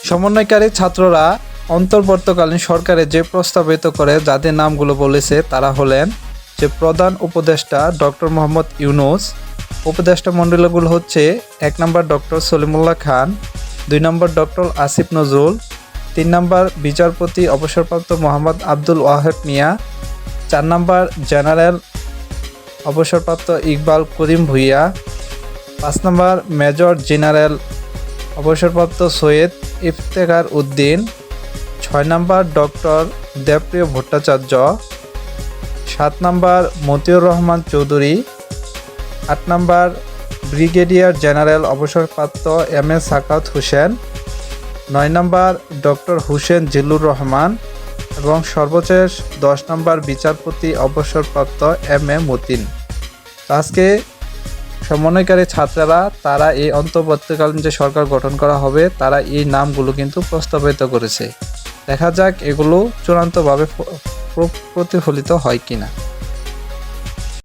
সমন্বয়কারী ছাত্ররা অন্তর্বর্তীকালীন সরকারে যে প্রস্তাবিত করে যাদের নামগুলো বলেছে তারা হলেন যে প্রধান উপদেষ্টা ডক্টর মোহাম্মদ ইউনূস, উপদেষ্টা মণ্ডলীগুলো হচ্ছে 1 নম্বর ডক্টর সলিমুল্লাহ খান, 2 নম্বর ডক্টর আসিফ নজরুল, 3 নম্বর বিচারপতি অবসরপ্রাপ্ত মোহাম্মদ আব্দুল ওয়াহেদ মিয়া, 4 নম্বর জেনারেল অবসরপ্রাপ্ত ইকবাল করিম ভূঁইয়া, 5 নম্বর মেজর জেনারেল অবসরপ্রাপ্ত সৈয়দ ইফতেখার উদ্দিন, 6 নম্বর ডক্টর দেবপ্রিয় ভট্টাচার্য, 7 নম্বর মতিউর রহমান চৌধুরী, 8 নম্বর ব্রিগেডিয়ার জেনারেল অবসরপ্রাপ্ত M A Sakhawat Hossain, 9 number doctor Hussain Zillur Rahman এবং সর্বশেষ 10 নম্বর বিচারপতি অবসরপ্রাপ্ত এম এ মতিন। আজকে সমন্বয়কারী ছাত্ররা তারা এই অন্তর্বর্তীকালীন যে সরকার গঠন করা হবে তারা এই নামগুলো কিন্তু প্রস্তাবিত করেছে। দেখা যাক এগুলো চূড়ান্তভাবে প্রতিফলিত হয় কিনা।